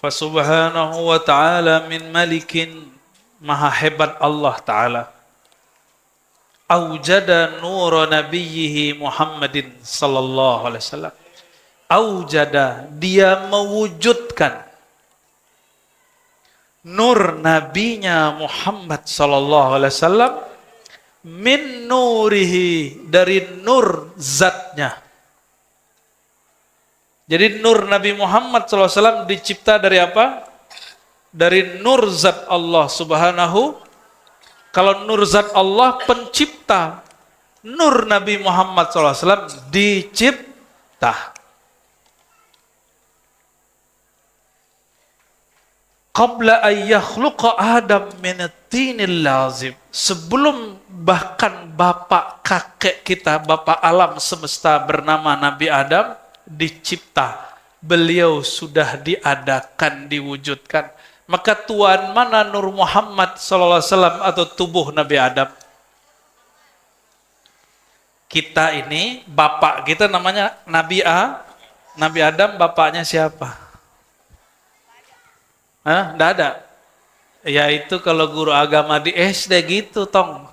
Fasubhanahu wa ta'ala min malikin, maha hebat Allah Ta'ala. Aujada nura nabiyyihi Muhammadin sallallahu alaihi wasallam. Aujada, dia mewujudkan nur nabinya Muhammad sallallahu alaihi wasallam min nurihi, dari nur zatnya. Jadi nur Nabi Muhammad sallallahu alaihi wasallam dicipta dari apa? Dari nur zat Allah subhanahu. Kalau nur zat Allah pencipta, nur Nabi Muhammad sallallahu alaihi wasallam dicipta. Qabla an yakhluqa Adam min at-tinil lazim. Sebelum bahkan bapak kakek kita, bapak alam semesta bernama Nabi Adam dicipta, beliau sudah diadakan, diwujudkan. Maka tuan mana Nur Muhammad sallallahu alaihi wasallam atau tubuh Nabi Adam? Kita ini, bapak kita namanya Nabi Adam, bapaknya siapa? Hah? Nggak ada? Ya itu kalau guru agama di SD gitu, tong.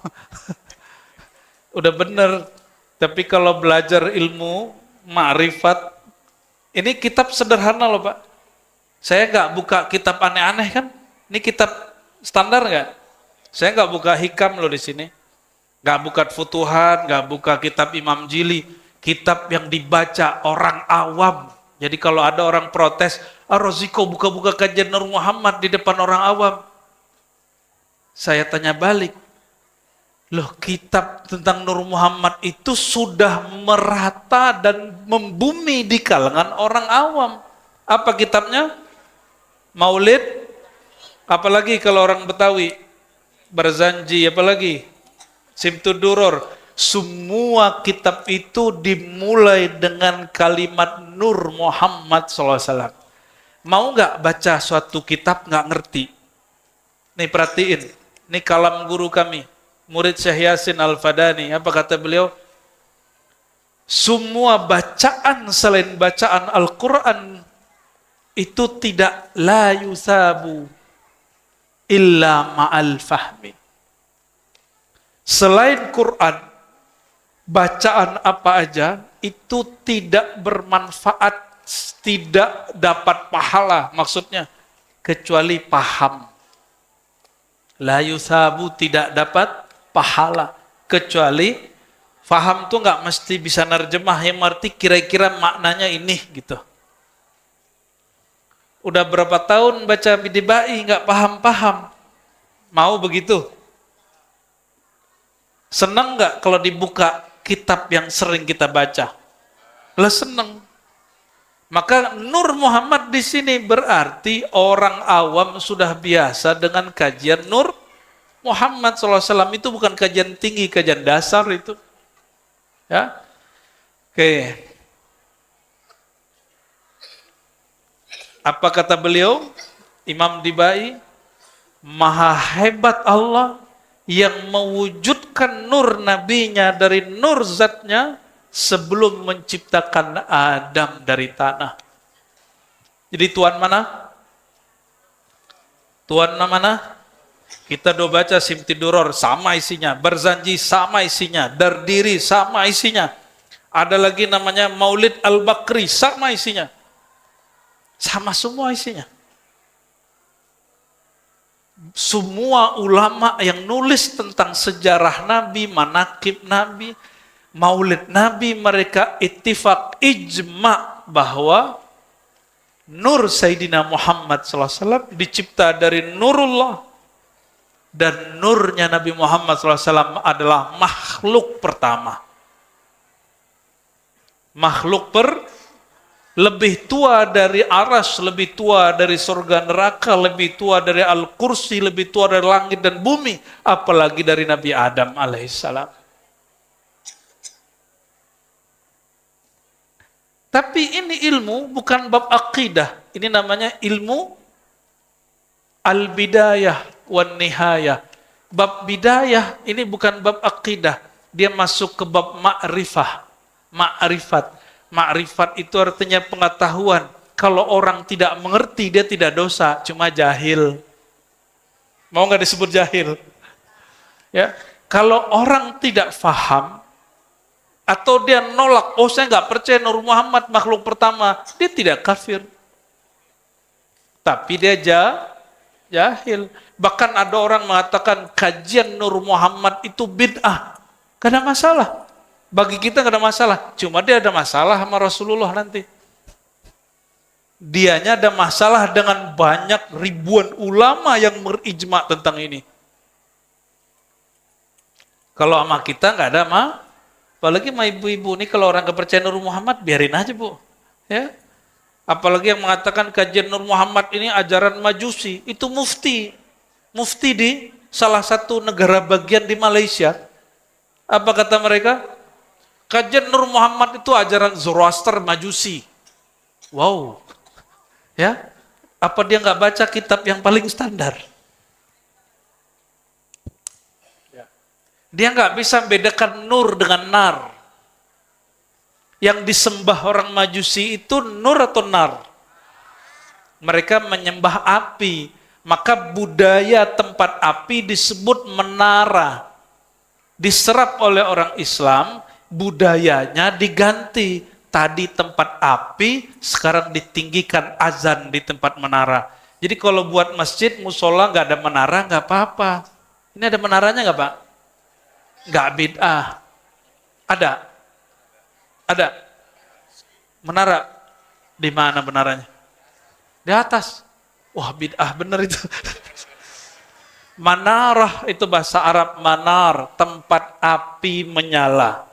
Udah bener. Tapi kalau belajar ilmu, ma'rifat, ini kitab sederhana loh Pak. Saya nggak buka kitab aneh-aneh kan? Ini kitab standar nggak? Saya nggak buka hikam loh di sini. Nggak buka Futuhat, nggak buka kitab Imam Jili. Kitab yang dibaca orang awam. Jadi kalau ada orang protes, Roziko buka-buka kajian Nur Muhammad di depan orang awam. Saya tanya balik, loh kitab tentang Nur Muhammad itu sudah merata dan membumi di kalangan orang awam. Apa kitabnya? Maulid, apalagi kalau orang Betawi, Barzanji, apalagi Simtuduror. Semua kitab itu dimulai dengan kalimat Nur Muhammad SAW. Mau nggak baca suatu kitab nggak ngerti? Nih perhatiin, ini kalam guru kami, murid Syekh Yasin Al-Fadani. Apa kata beliau? Semua bacaan selain bacaan Al-Quran itu tidak la yusabu illa ma'al fahmi. Selain Quran, bacaan apa aja itu tidak bermanfaat, tidak dapat pahala, maksudnya kecuali paham. La yusabu, tidak dapat pahala kecuali paham. Tuh nggak mesti bisa nerjemah, yang arti kira-kira maknanya ini gitu. Udah berapa tahun baca Bidibai nggak paham-paham, mau begitu? Senang nggak kalau dibuka kitab yang sering kita baca? Lah senang. Maka Nur Muhammad di sini berarti orang awam sudah biasa dengan kajian Nur Muhammad SAW. Itu bukan kajian tinggi, kajian dasar itu. Ya, oke. Apa kata beliau? Imam Dibai, maha hebat Allah yang mewujudkan nur nabinya dari nur zatnya sebelum menciptakan Adam dari tanah. Jadi tuan mana? Tuan mana? Kita udah baca Simtiduror, sama isinya. Barzanji, sama isinya. Dardiri, sama isinya. Ada lagi namanya Maulid Al-Bakri, sama isinya. Sama semua isinya. Semua ulama yang nulis tentang sejarah Nabi, manakib Nabi, Maulid Nabi, mereka ittifaq, ijma bahwa nur Sayyidina Muhammad SAW dicipta dari nurullah, dan nurnya Nabi Muhammad SAW adalah makhluk pertama. Makhluk lebih tua dari aras, lebih tua dari surga neraka, lebih tua dari Al-Kursi, lebih tua dari langit dan bumi, apalagi dari Nabi Adam alaihissalam. Tapi ini ilmu bukan bab akidah, ini namanya ilmu al-bidayah wan nihayah. Bab bidayah ini bukan bab akidah, dia masuk ke bab ma'rifah. Ma'rifat itu artinya pengetahuan. kalau orang tidak mengerti dia tidak dosa, cuma jahil. Mau nggak disebut jahil? Ya, kalau orang tidak faham atau dia nolak, oh saya nggak percaya Nur Muhammad makhluk pertama, dia tidak kafir. Tapi dia jahil. Bahkan ada orang mengatakan kajian Nur Muhammad itu bid'ah. Gak ada masalah. Bagi kita gak ada masalah. Cuma dia ada masalah sama Rasulullah nanti. Dianya ada masalah dengan banyak ribuan ulama yang berijma tentang ini. Kalau sama kita gak ada apalagi sama ibu-ibu ini kalau orang kepercayaan Nur Muhammad biarin aja Bu. Ya. Apalagi yang mengatakan kajian Nur Muhammad ini ajaran Majusi, itu mufti di salah satu negara bagian di Malaysia. Apa kata mereka? Kajian Nur Muhammad itu ajaran Zoroaster Majusi. Wow. Ya. Apa dia nggak baca kitab yang paling standar? Dia nggak bisa membedakan nur dengan nar. Yang disembah orang Majusi itu nur atau nar? Mereka menyembah api. Maka budaya tempat api disebut menara. Diserap oleh orang Islam, budayanya diganti. Tadi tempat api, sekarang ditinggikan azan di tempat menara. Jadi kalau buat masjid, musola nggak ada menara, nggak apa-apa. Ini ada menaranya nggak Pak? Nggak bid'ah. Ada. Menara. Di mana menaranya? Di atas. Wah bid'ah bener itu. Manarah itu bahasa Arab manar, tempat api menyala.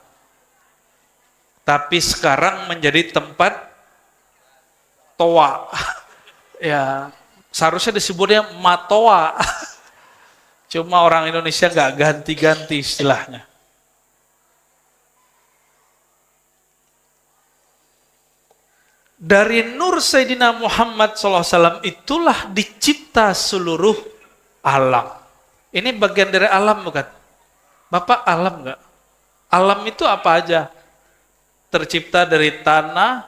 Tapi sekarang menjadi tempat toa. Ya, seharusnya disebutnya matoa. Cuma orang Indonesia nggak ganti-ganti istilahnya. Dari nur Sayyidina Muhammad SAW itulah dicipta seluruh alam. Ini bagian dari alam bukan? Bapak alam nggak? Alam itu apa aja? Tercipta dari tanah,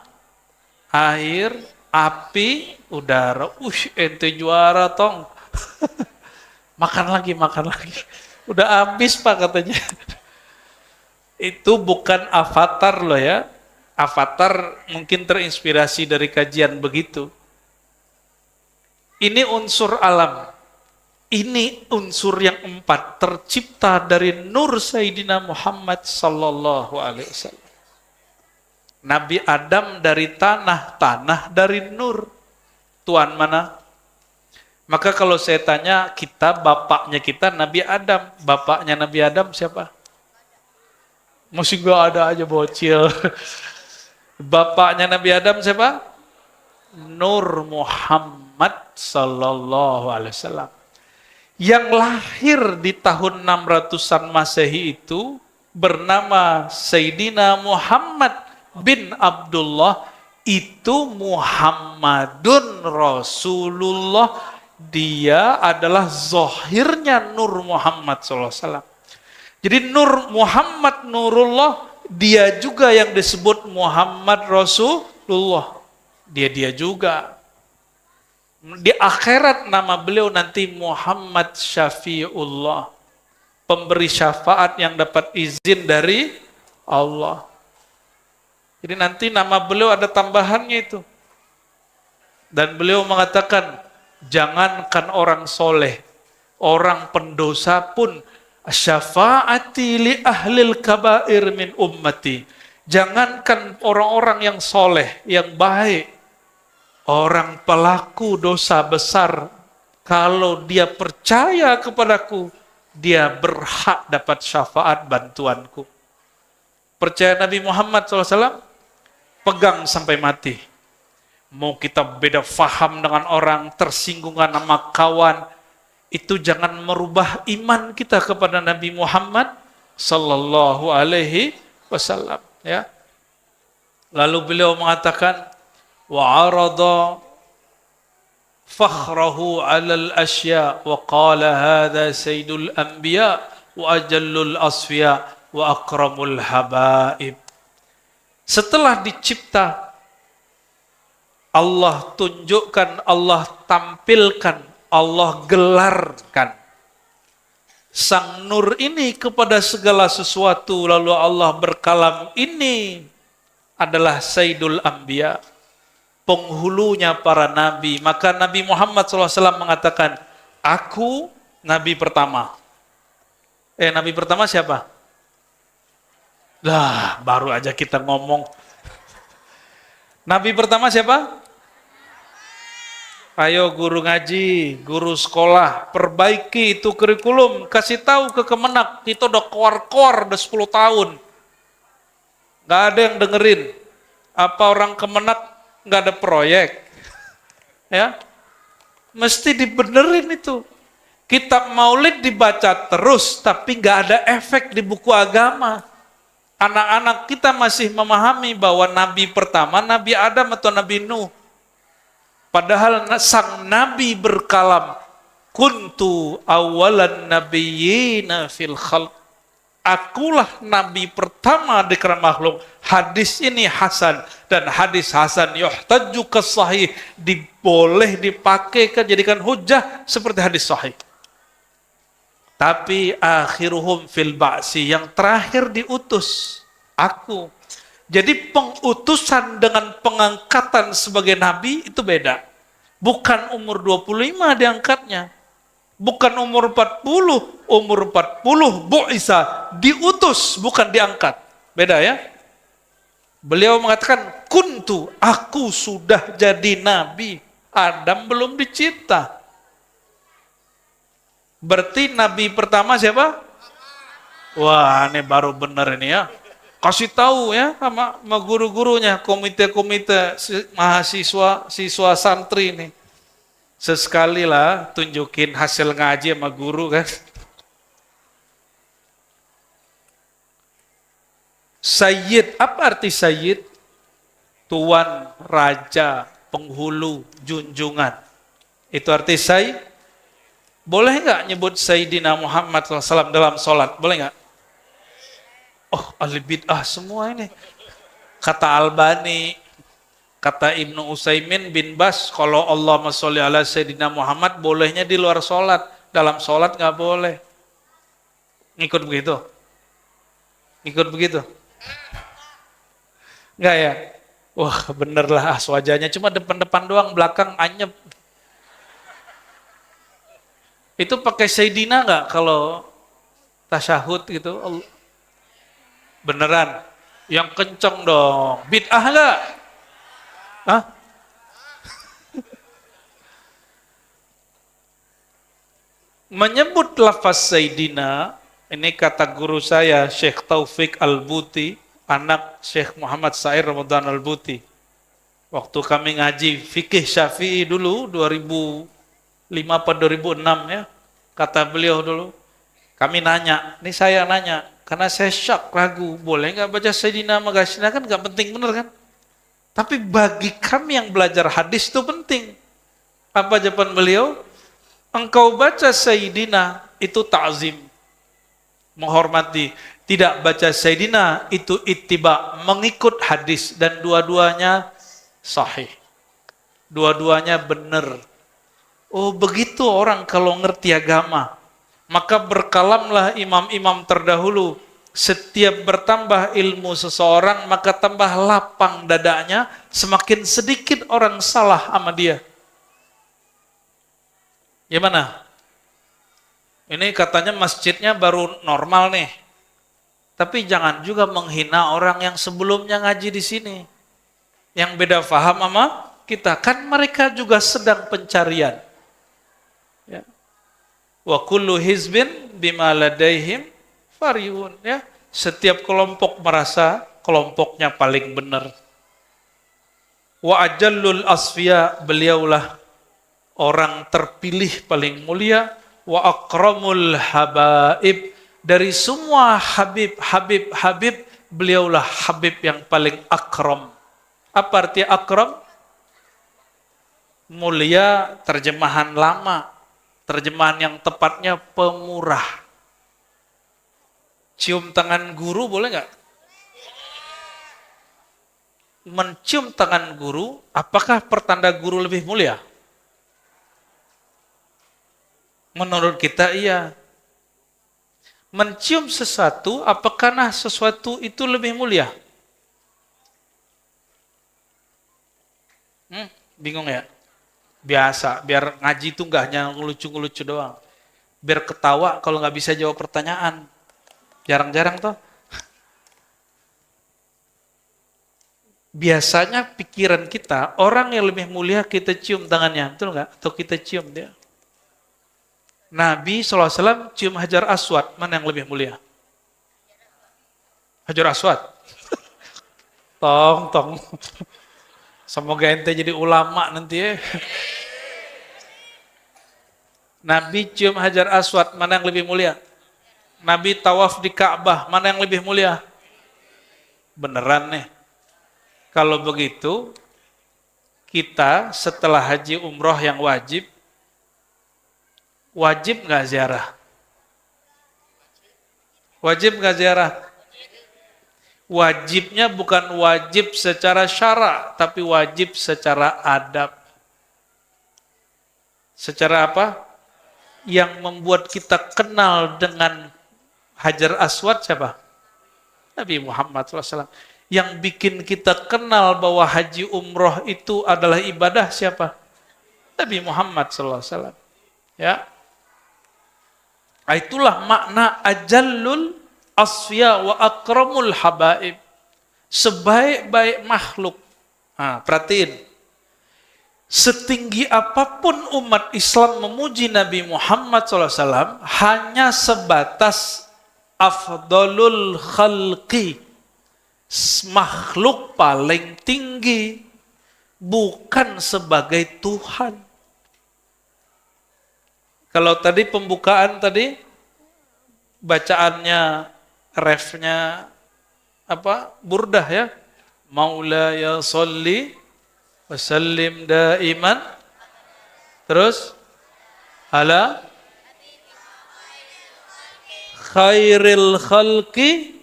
air, api, udara. Ente juara tong. Makan lagi. Udah habis Pak katanya. Itu bukan avatar loh ya. Avatar mungkin terinspirasi dari kajian begitu. Ini unsur alam. Ini unsur yang 4 tercipta dari nur Sayyidina Muhammad sallallahu alaihi wasallam. Nabi Adam dari tanah dari nur. Tuan mana? Maka kalau saya tanya bapaknya kita Nabi Adam, bapaknya Nabi Adam siapa? Masih gak ada aja bocil. Bapaknya Nabi Adam siapa? Nur Muhammad sallallahu alaihi wasallam. Yang lahir di tahun 600-an Masehi itu bernama Sayyidina Muhammad bin Abdullah, itu Muhammadun Rasulullah. Dia adalah zahirnya Nur Muhammad SAW. Jadi Nur Muhammad Nurullah, dia juga yang disebut Muhammad Rasulullah. Dia juga. Di akhirat nama beliau nanti Muhammad Syafi'ullah. Pemberi syafaat yang dapat izin dari Allah. Jadi nanti nama beliau ada tambahannya itu. Dan beliau mengatakan, jangankan orang soleh, orang pendosa pun, syafaati li ahlil kabair min ummati. Jangankan orang-orang yang soleh, yang baik, orang pelaku dosa besar, kalau dia percaya kepadaku, dia berhak dapat syafaat bantuanku. Percaya Nabi Muhammad SAW, pegang sampai mati. Mau kita beda faham dengan orang, tersinggungan sama kawan, itu jangan merubah iman kita kepada Nabi Muhammad sallallahu alaihi wasallam, ya. Lalu beliau mengatakan, wa arada fakhrahu 'alal asya wa qala hadza sayyidul anbiya wa ajallul asfiya wa akramul habaib. Setelah dicipta, Allah tunjukkan, Allah tampilkan, Allah gelarkan Sang Nur ini kepada segala sesuatu, lalu Allah berkalam, ini adalah Sayyidul Anbiya, penghulunya para nabi. Maka Nabi Muhammad SAW mengatakan, aku nabi pertama. Nabi pertama siapa? Lah, baru aja kita ngomong. Nabi pertama siapa? Ayo guru ngaji, guru sekolah, perbaiki itu kurikulum, kasih tahu ke Kemenak, itu udah keluar-keluar udah 10 tahun. Gak ada yang dengerin. Apa orang Kemenak gak ada proyek? Ya, mesti dibenerin itu. Kitab Maulid dibaca terus, tapi gak ada efek di buku agama. Anak-anak kita masih memahami bahwa Nabi pertama, Nabi Adam atau Nabi Nuh. Padahal sang Nabi berkalam, kuntu awalan nabiyyina fil khalq. Akulah Nabi pertama di kalangan makhluk. Hadis ini hasan, dan hadis hasan yuhtaju ke sahih, boleh dipakai jadikan hujah seperti hadis sahih. Tapi akhiruhum fil ba'si, yang terakhir diutus, aku. Jadi pengutusan dengan pengangkatan sebagai nabi itu beda. Bukan umur 25 diangkatnya. Bukan umur 40, umur 40 bu'isa, diutus bukan diangkat. Beda ya. Beliau mengatakan, kuntu, aku sudah jadi nabi. Adam belum dicipta. Berarti nabi pertama siapa? Wah, ini baru benar ini ya. Kasih tahu ya sama guru-gurunya, komite-komite mahasiswa, siswa santri ini. Sesekali lah tunjukin hasil ngaji sama guru kan. Sayyid, apa arti sayyid? Tuan, raja, penghulu, junjungan. Itu arti sayyid. Boleh nggak nyebut Sayyidina Muhammad SAW dalam sholat? Boleh nggak? Oh, ahli bid'ah semua ini. Kata Albani, kata Ibnu Utsaimin bin Bas, kalau Allahumma sholli ala Sayyidina Muhammad bolehnya di luar sholat, dalam sholat nggak boleh. Ngikut begitu? Ngikut begitu? Nggak ya? Wah bener lah, wajahnya cuma depan-depan doang, belakang anyep. Itu pakai Sayyidina nggak kalau tasyahud gitu? Beneran? Yang kenceng dong. Bid'ah nggak? Hah? Menyebut lafaz Sayyidina, ini kata guru saya, Syekh Taufik Al-Buti, anak Syekh Muhammad Sair Ramadan Al-Buti. Waktu kami ngaji fikih Syafi'i dulu, 2005 atau 2006 ya, kata beliau dulu, kami nanya, ini saya nanya, karena saya syok, ragu, boleh nggak baca Sayyidina Magasina, kan nggak penting bener kan? Tapi bagi kami yang belajar hadis itu penting. Apa jawaban beliau? Engkau baca Sayyidina itu ta'zim, menghormati. Tidak baca Sayyidina itu ittiba, mengikut hadis, dan dua-duanya sahih. Dua-duanya benar. Oh begitu orang kalau ngerti agama. Maka berkalamlah imam-imam terdahulu. Setiap bertambah ilmu seseorang, maka tambah lapang dadanya, semakin sedikit orang salah sama dia. Gimana? Ini katanya masjidnya baru normal nih. Tapi jangan juga menghina orang yang sebelumnya ngaji di sini. Yang beda faham sama kita. Kan mereka juga sedang pencarian. Ya. Wa kullu hizbin bima ladaihim farihun. Ya. Setiap kelompok merasa kelompoknya paling benar. Wa ajallul asfiya, beliaulah orang terpilih paling mulia. Wa akramul habaib, dari semua habib, beliaulah habib yang paling akram. Apa arti akram? Mulia, terjemahan lama. Terjemahan yang tepatnya pemurah. Cium tangan guru boleh nggak? mencium tangan guru, apakah pertanda guru lebih mulia? Menurut kita iya. Mencium sesuatu, apakah sesuatu itu lebih mulia? Bingung ya? Biasa, biar ngaji itu nggak hanya ngelucu-ngelucu doang. Biar ketawa kalau nggak bisa jawab pertanyaan. Jarang-jarang toh. Biasanya pikiran kita, orang yang lebih mulia kita cium tangannya, betul nggak? Atau kita cium dia? Nabi SAW cium Hajar Aswad, mana yang lebih mulia? Hajar Aswad. Tong. Semoga ente jadi ulama nanti ya. Nabi cium Hajar Aswad, mana yang lebih mulia? Nabi tawaf di Ka'bah, mana yang lebih mulia? Beneran nih. Kalau begitu, kita setelah haji umroh yang wajib nggak ziarah? Wajib nggak ziarah? Wajibnya bukan wajib secara syara, tapi wajib secara adab. Secara apa? Yang membuat kita kenal dengan Hajar Aswad siapa? Nabi Muhammad SAW. Yang bikin kita kenal bahwa haji umroh itu adalah ibadah siapa? Nabi Muhammad SAW. Ya. Itulah makna ajallul asfiya wa akramul habaib. Sebaik-baik makhluk. Nah, perhatiin. Setinggi apapun umat Islam memuji Nabi Muhammad SAW, hanya sebatas afdalul khalqi. Makhluk paling tinggi, bukan sebagai Tuhan. Kalau tadi pembukaan tadi, bacaannya, refnya, burdah ya. Maulaya sholli wa sallim daiman. Terus, ala khairil khalqi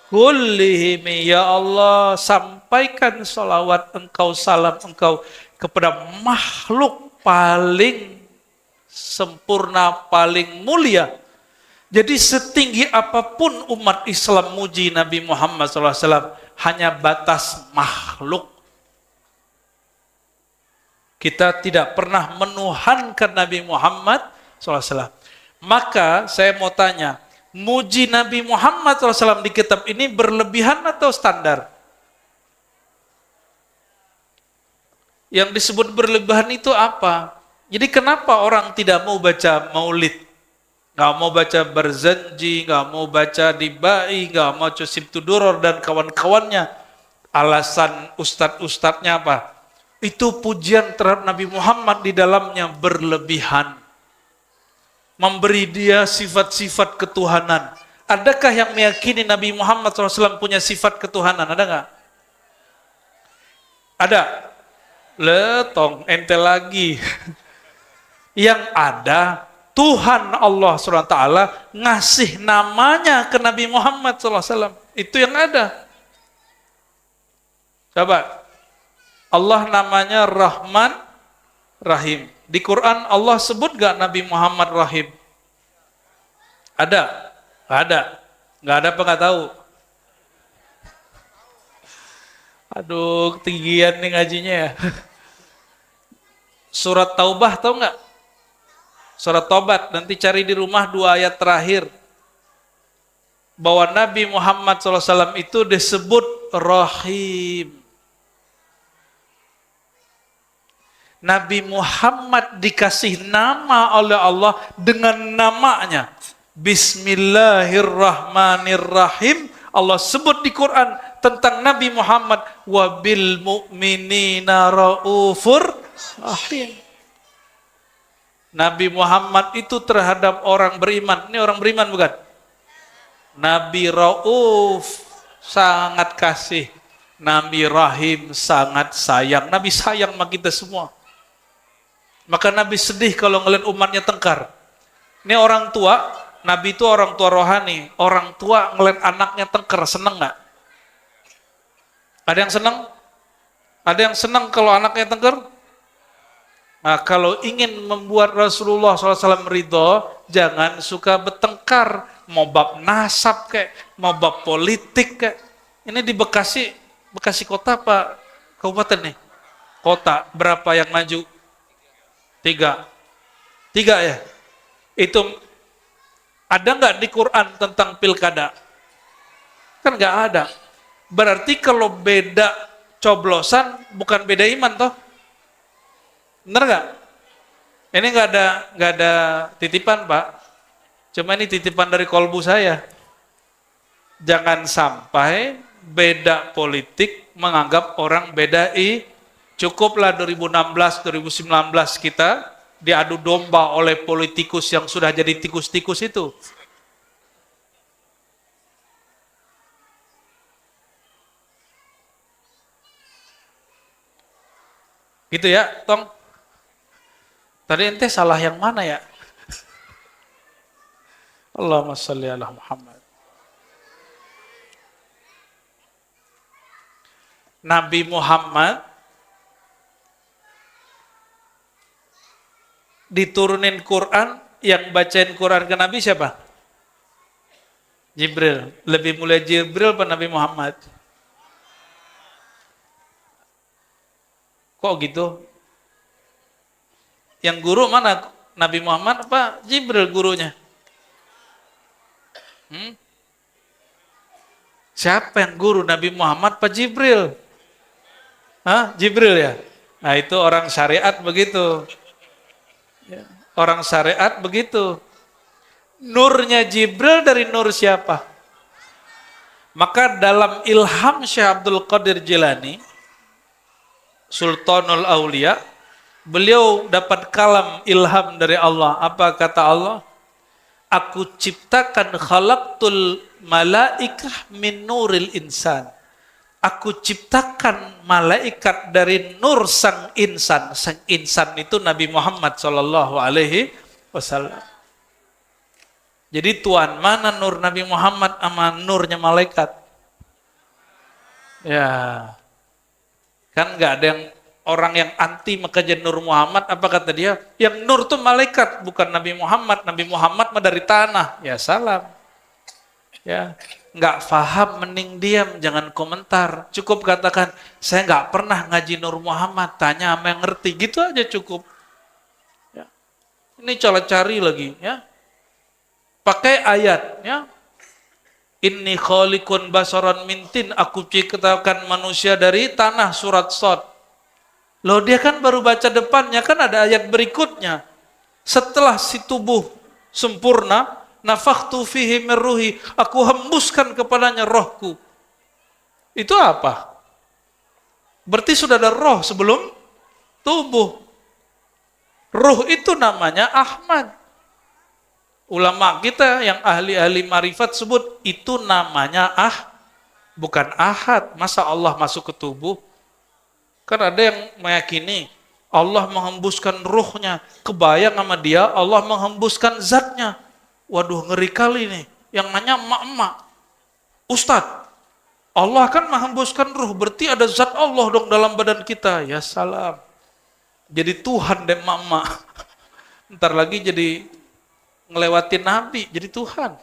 kullihim, ya Allah, sampaikan salawat engkau, salam engkau kepada makhluk paling sempurna, paling mulia. Jadi setinggi apapun umat Islam muji Nabi Muhammad SAW, hanya batas makhluk. Kita tidak pernah menuhankan Nabi Muhammad SAW. Maka saya mau tanya, muji Nabi Muhammad SAW di kitab ini berlebihan atau standar? Yang disebut berlebihan itu apa? Jadi kenapa orang tidak mau baca maulid? Nggak mau baca Barzanji, nggak mau baca Dibai, nggak mau baca Sibtuduror dan kawan-kawannya. Alasan ustadz-ustadznya apa? Itu pujian terhadap Nabi Muhammad di dalamnya berlebihan. Memberi dia sifat-sifat ketuhanan. Adakah yang meyakini Nabi Muhammad SAW punya sifat ketuhanan? Ada nggak? Ada. Letong, ente lagi. Yang ada, Tuhan Allah SWT ngasih namanya ke Nabi Muhammad SAW. Itu yang ada. Coba. Allah namanya Rahman, Rahim. Di Quran Allah sebut gak Nabi Muhammad Rahim? Ada? Ada. Gak ada apa gak tahu? Aduh, ketinggian nih ngajinya ya. Surat Taubah tahu gak? Surat Taubat, nanti cari di rumah 2 ayat terakhir. Bahwa Nabi Muhammad SAW itu disebut Rahim. Nabi Muhammad dikasih nama oleh Allah dengan namanya. Bismillahirrahmanirrahim. Allah sebut di Quran tentang Nabi Muhammad, wabil mu'minina raufur rahim. Nabi Muhammad itu terhadap orang beriman. Ini orang beriman bukan? Nabi Rauf, sangat kasih. Nabi Rahim, sangat sayang. Nabi sayang sama kita semua. Maka Nabi sedih kalau ngeliat umatnya tengkar. Ini orang tua, Nabi itu orang tua rohani. Orang tua ngeliat anaknya tengkar, seneng gak? Ada yang seneng? Ada yang senang kalau anaknya tengkar? Nah, kalau ingin membuat Rasulullah SAW ridho, jangan suka bertengkar, mau bab nasab kayak, mau bab politik kayak. Ini di Bekasi, Bekasi kota apa kabupaten nih? Kota, berapa yang maju? Tiga. Tiga ya? Itu ada nggak di Quran tentang pilkada? Kan nggak ada. Berarti kalau beda coblosan, bukan beda iman toh? Bener nggak? Ini nggak ada titipan Pak. Cuma ini titipan dari kolbu saya. Jangan sampai beda politik menganggap orang beda cukuplah 2016, 2019 kita diadu domba oleh politikus yang sudah jadi tikus-tikus itu. Gitu ya, Tong. Tadi ente salah yang mana ya? Allahumma sholli ala Muhammad. Nabi Muhammad diturunin Quran, yang bacain Quran ke Nabi siapa? Jibril. Lebih mulia Jibril apa Nabi Muhammad? Kok gitu? Yang guru mana? Nabi Muhammad apa Jibril gurunya? Siapa yang guru? Nabi Muhammad apa Jibril? Hah? Jibril ya? Nah itu orang syariat begitu. Orang syariat begitu. Nurnya Jibril dari nur siapa? Maka dalam ilham Syekh Abdul Qadir Jilani, Sultanul Aulia, beliau dapat kalam ilham dari Allah. Apa kata Allah? Aku ciptakan khalaqtul malaikah min nuril insan. Aku ciptakan malaikat dari nur sang insan. Sang insan itu Nabi Muhammad sallallahu alaihi wasallam. Jadi tuan mana nur Nabi Muhammad sama nurnya malaikat? Ya. Kan enggak ada yang orang yang anti maka jadi Nur Muhammad, apa kata dia? Yang nur itu malaikat, bukan Nabi Muhammad. Nabi Muhammad mah dari tanah. Ya salam. Ya, nggak paham mending diam, jangan komentar. Cukup katakan, saya nggak pernah ngaji Nur Muhammad, tanya sama yang ngerti. Gitu aja cukup. Ya. Ini cara cari lagi, ya. Pakai ayat, ya. Inni khaliqun basaran mintin, aku ciptakan manusia dari tanah, surat Shad. Loh dia kan baru baca depannya, kan ada ayat berikutnya. Setelah si tubuh sempurna, nafakhtu fihi min ruhi, aku hembuskan kepadanya rohku. Itu apa? Berarti sudah ada roh sebelum tubuh. Ruh itu namanya Ahmad. Ulama kita yang ahli-ahli marifat sebut itu namanya bukan Ahad. Masa Allah masuk ke tubuh? Kan ada yang meyakini Allah menghembuskan ruhnya, kebayang sama dia Allah menghembuskan zatnya. Waduh ngeri kali nih, yang nanya emak-emak. Ustadz, Allah kan menghembuskan ruh, berarti ada zat Allah dong dalam badan kita. Ya salam. Jadi Tuhan deh emak-emak. Ntar lagi jadi ngelewatin Nabi, jadi Tuhan.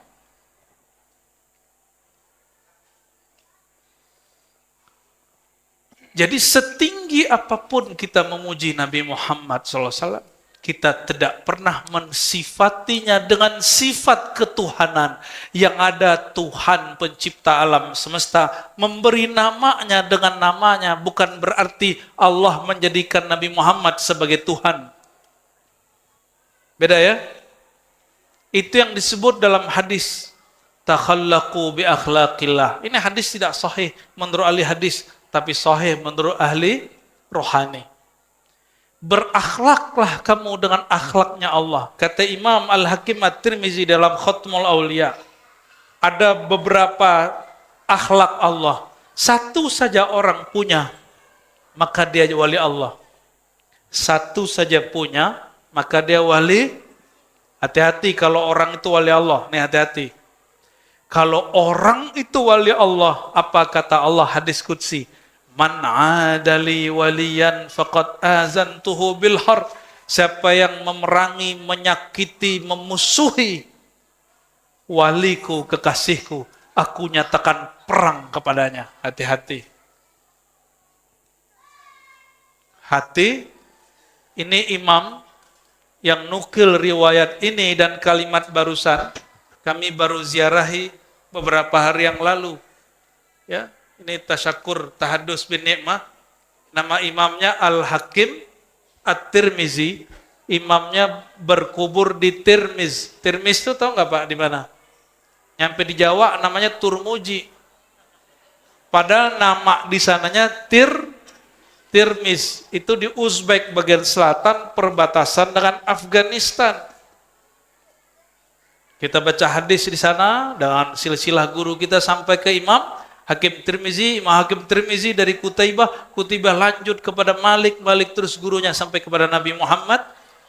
Jadi setinggi apapun kita memuji Nabi Muhammad SAW, kita tidak pernah mensifatinya dengan sifat ketuhanan. Yang ada Tuhan pencipta alam semesta, memberi namanya dengan namanya, bukan berarti Allah menjadikan Nabi Muhammad sebagai Tuhan. Beda ya? Itu yang disebut dalam hadis, takhallaqu bi akhlaqillah. Ini hadis tidak sahih menurut ahli hadis, tapi sahih menurut ahli rohani. Berakhlaklah kamu dengan akhlaknya Allah. Kata Imam Al-Hakim At-Tirmizi dalam Khatmul Aulia, ada beberapa akhlak Allah. Satu saja orang punya, maka dia wali Allah. Satu saja punya, maka dia wali. Hati-hati kalau orang itu wali Allah. Nih hati-hati. Kalau orang itu wali Allah, apa kata Allah hadis qudsi? Man adali waliyan faqad azantuhu bil harb. Siapa yang memerangi, menyakiti, memusuhi waliku, kekasihku, aku nyatakan perang kepadanya. Hati-hati. Hati, ini imam yang nukil riwayat ini dan kalimat barusan, kami baru ziarahi beberapa hari yang lalu. Ya, ini tasyakur tahadus bin ni'mah. Nama imamnya Al-Hakim At-Tirmizi, imamnya berkubur di Tirmiz. Tirmiz itu tahu nggak Pak di mana? Nyampe di Jawa namanya Turmuji. Padahal nama di sananya Tirmiz. Itu di Uzbek bagian selatan perbatasan dengan Afghanistan. Kita baca hadis di sana dengan silsilah guru kita sampai ke Imam Hakim Tirmizi, Imam Hakim Tirmizi dari Kutaibah lanjut kepada Malik terus gurunya sampai kepada Nabi Muhammad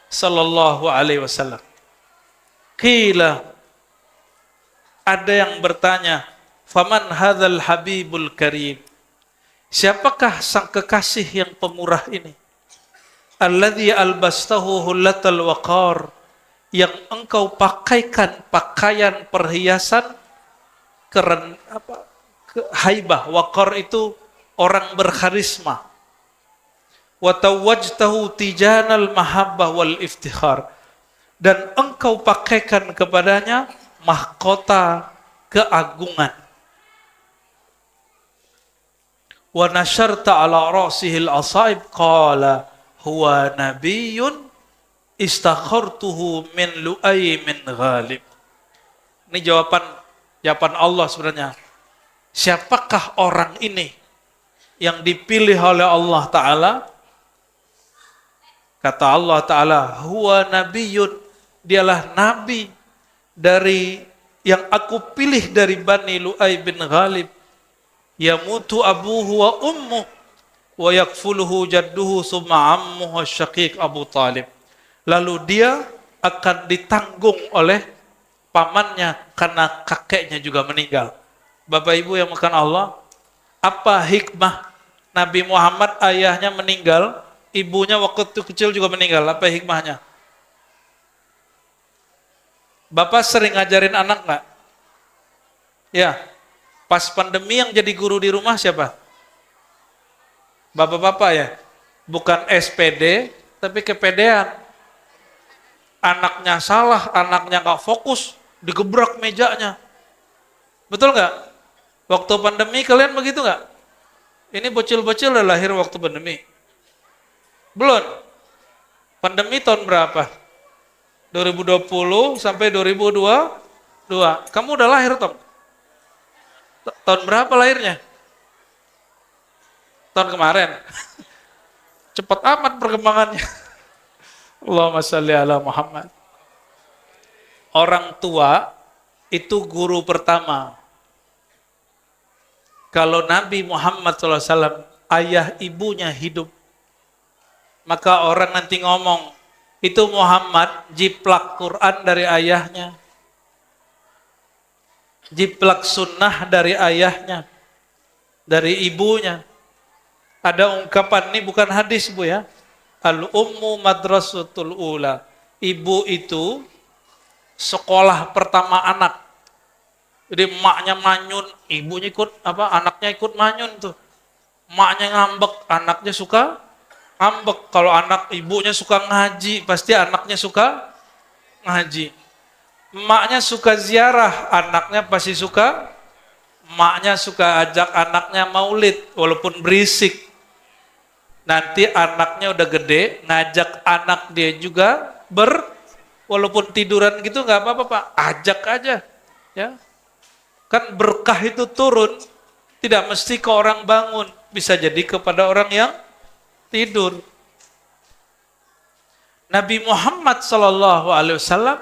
sallallahu alaihi wasallam. Qila, ada yang bertanya, faman hadzal habibul karim? Siapakah sang kekasih yang pemurah ini? Alladzi albastahu hullatal waqar, yang engkau pakaikan pakaian perhiasan haibah. Waqar itu orang berkarisma. Wa tawajtahu tijanal mahabbah wal iftikhar, dan engkau pakaikan kepadanya mahkota keagungan. Wa nasyarta ala ra'sihil asaib, qala huwa nabiyyun istakhartuhu min Lu'ay min Ghalib. Ini jawaban Allah sebenarnya. Siapakah orang ini yang dipilih oleh Allah Ta'ala? Kata Allah Ta'ala, huwa nabiyyun, dialah nabi dari yang aku pilih dari Bani Lu'ay bin Ghalib. Yamutu abuhu wa ummuh wa yakfuluhu jadduhu summa ammuhu syaqiq Abu Talib. Lalu dia akan ditanggung oleh pamannya karena kakeknya juga meninggal. Bapak Ibu yang makan Allah, apa hikmah Nabi Muhammad ayahnya meninggal, ibunya waktu itu kecil juga meninggal? Apa hikmahnya? Bapak sering ngajarin anak nggak? Ya, pas pandemi yang jadi guru di rumah siapa? Bapak-bapak ya? Bukan SPD, tapi kepedean. Anaknya salah, anaknya nggak fokus, digebrak mejanya. Betul nggak? Waktu pandemi kalian begitu nggak? Ini bocil-bocil udah lahir waktu pandemi. Belum. Pandemi tahun berapa? 2020 sampai 2022. Kamu udah lahir, Tom? Tahun berapa lahirnya? Tahun kemarin. Cepat amat perkembangannya. Allahumma shalli ala Muhammad. Orang tua itu guru pertama. Kalau Nabi Muhammad SAW, ayah ibunya hidup, maka orang nanti ngomong, itu Muhammad jiplak Quran dari ayahnya, jiplak sunnah dari ayahnya, dari ibunya. Ada ungkapan, ini bukan hadis Bu ya, al-ummu madrasatul ula, ibu itu sekolah pertama anak. Jadi emaknya manyun, ibunya ikut anaknya ikut manyun tuh. Emaknya ngambek, anaknya suka ngambek. Kalau anak ibunya suka ngaji, pasti anaknya suka ngaji. Emaknya suka ziarah, anaknya pasti suka. Emaknya suka ajak anaknya maulid, walaupun berisik. Nanti anaknya udah gede, ngajak anak dia juga walaupun tiduran gitu nggak apa-apa Pak, ajak aja, ya. Kan berkah itu turun, tidak mesti ke orang bangun, bisa jadi kepada orang yang tidur. Nabi Muhammad SAW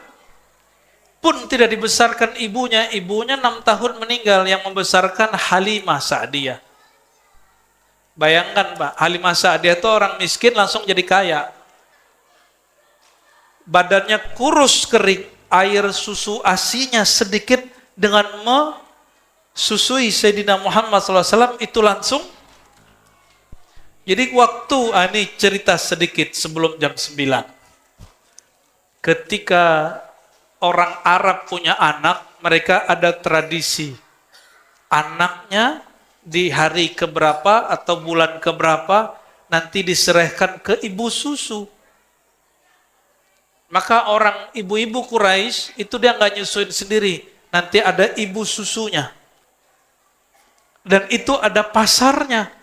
pun tidak dibesarkan ibunya 6 tahun meninggal, yang membesarkan Halimah Sa'diyah. Bayangkan Pak, Halimah Sa'diyah itu orang miskin langsung jadi kaya. Badannya kurus kering, air susu asinya sedikit, dengan mesusui Sayyidina Muhammad SAW itu langsung Jadi waktu, ini cerita sedikit sebelum jam 9. Ketika orang Arab punya anak, mereka ada tradisi. Anaknya di hari keberapa atau bulan keberapa nanti diserahkan ke ibu susu. Maka orang ibu-ibu Quraisy itu dia nggak nyusuin sendiri. Nanti ada ibu susunya. Dan itu ada pasarnya.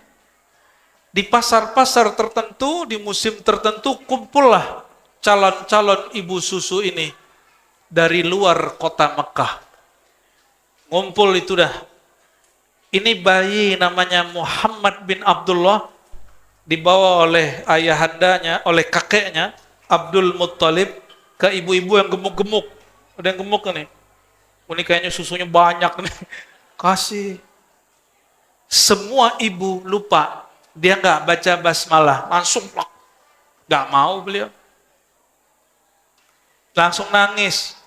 Di pasar-pasar tertentu, di musim tertentu, kumpullah calon-calon ibu susu ini dari luar kota Mekah. Ngumpul itu dah. Ini bayi namanya Muhammad bin Abdullah, dibawa oleh ayahandanya, oleh kakeknya, Abdul Muttalib, ke ibu-ibu yang gemuk-gemuk. Ada yang gemuk nih. Ini kayaknya susunya banyak nih. Kasih. Semua ibu lupa. Dia nggak baca basmalah, langsung plak. Nggak mau beliau. Langsung nangis.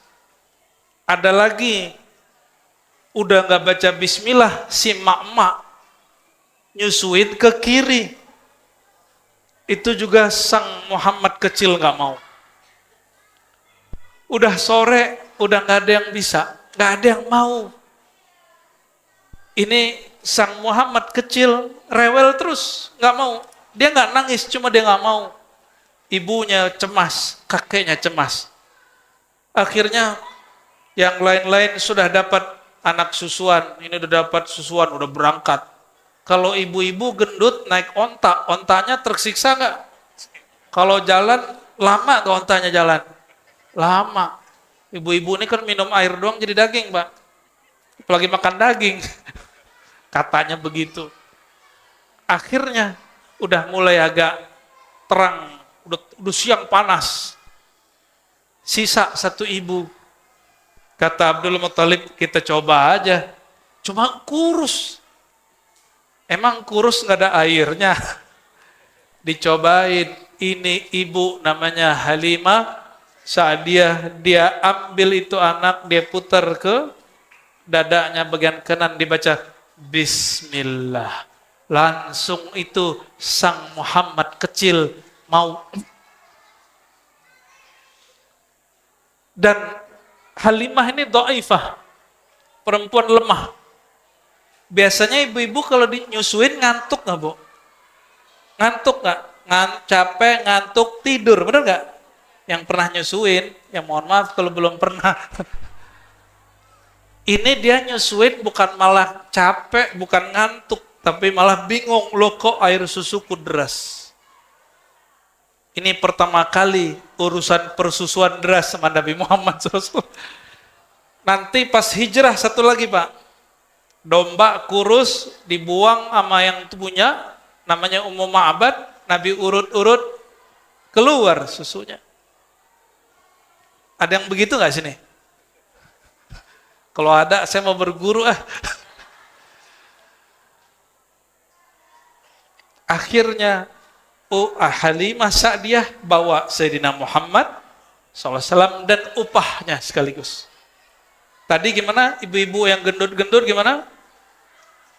Ada lagi, udah nggak baca bismillah, si mak-mak nyusuin ke kiri. Itu juga sang Muhammad kecil nggak mau. Udah sore, udah nggak ada yang bisa, nggak ada yang mau. Ini sang Muhammad kecil rewel terus, nggak mau. Dia nggak nangis, cuma dia nggak mau. Ibunya cemas, kakeknya cemas. Akhirnya yang lain-lain sudah dapat anak susuan, ini udah dapat susuan, udah berangkat. Kalau ibu-ibu gendut naik onta, ontanya tersiksa nggak? Kalau jalan lama ke ontanya jalan, lama. Ibu-ibu ini kan minum air doang jadi daging, Pak. Apalagi makan daging. Katanya begitu. Akhirnya udah mulai agak terang, udah siang panas. Sisa satu ibu. Kata Abdul Muttalib, kita coba aja. Cuma kurus. Emang kurus nggak ada airnya? Dicobain. Ini ibu namanya Halimah. Saat dia ambil itu anak, dia putar ke dadanya bagian kanan, dibaca Bismillah. Langsung itu sang Muhammad kecil mau. Dan Halimah ini dhaifah, perempuan lemah. Biasanya ibu-ibu kalau dinyusuin ngantuk nggak, Bu? Ngantuk nggak? Capek, ngantuk, tidur, bener nggak? Yang pernah nyusuin, yang mohon maaf kalau belum pernah. Ini dia nyusuin bukan malah capek, bukan ngantuk, tapi malah bingung, loh kok air susuku deras. Ini pertama kali urusan persusuan deras sama Nabi Muhammad SAW. Nanti pas hijrah satu lagi, Pak. Domba kurus dibuang sama yang punya, namanya Ummu Ma'bad, Nabi urut-urut keluar susunya. Ada yang begitu nggak sini? Kalau ada, saya mau berguru Akhirnya Halimah Sa'diyah bawa Sayyidina Muhammad SAW dan upahnya sekaligus. Tadi gimana? Ibu-ibu yang gendut-gendut gimana?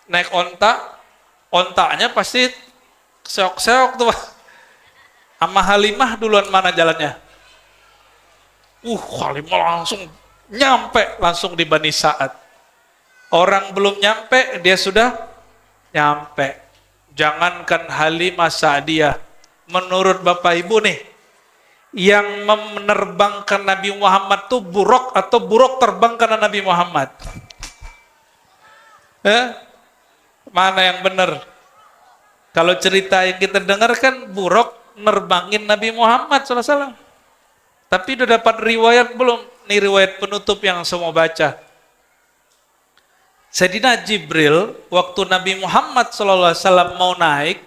Naik onta, ontanya pasti seok-seok tuh. Sama Halimah duluan mana jalannya? Halimah langsung nyampe langsung di Bani Sa'ad. Orang belum nyampe, dia sudah nyampe. Jangankan Halimah Sa'diyah, menurut Bapak Ibu nih, yang menerbangkan Nabi Muhammad tuh buruk atau buruk terbang karena Nabi Muhammad? Mana yang benar? Kalau cerita yang kita dengar kan buruk nerbangin Nabi Muhammad SAW. Tapi udah dapat riwayat belum? Ini riwayat penutup yang semua baca. Sayyidina Jibril, waktu Nabi Muhammad SAW mau naik,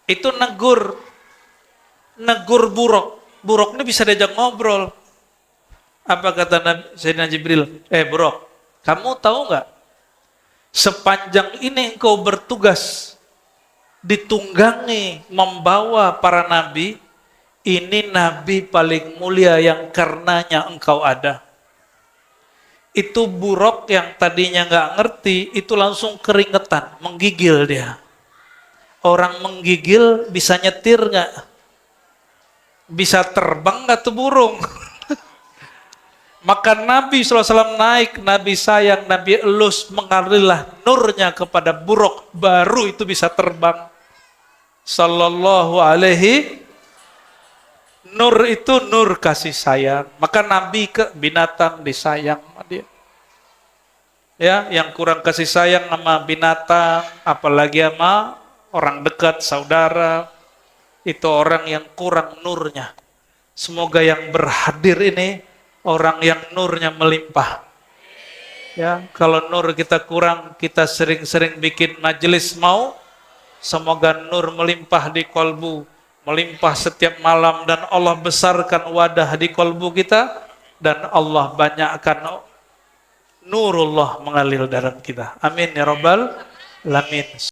itu negur buruk. Buruk ini bisa diajak ngobrol. Apa kata Sayyidina Jibril? Buruk, kamu tahu nggak? Sepanjang ini engkau bertugas ditunggangi membawa para nabi, ini nabi paling mulia yang karenanya engkau ada. Itu buruk yang tadinya nggak ngerti, itu langsung keringetan, menggigil dia. Orang menggigil bisa nyetir nggak? Bisa terbang nggak tuh burung? Maka Nabi SAW naik, Nabi sayang, Nabi elus, mengalirlah nurnya kepada buruk, baru itu bisa terbang. Sallallahu alaihi. Nur itu nur kasih sayang. Maka Nabi ke binatang disayang sama dia. Ya, yang kurang kasih sayang sama binatang, apalagi sama orang dekat, saudara, itu orang yang kurang nurnya. Semoga yang berhadir ini orang yang nurnya melimpah. Ya, kalau nur kita kurang, kita sering-sering bikin majelis mau, semoga nur melimpah di kolbu, melimpah setiap malam, dan Allah besarkan wadah di kolbu kita, dan Allah banyakkan nurullah mengalir dalam kita. Amin ya rabbal alamin.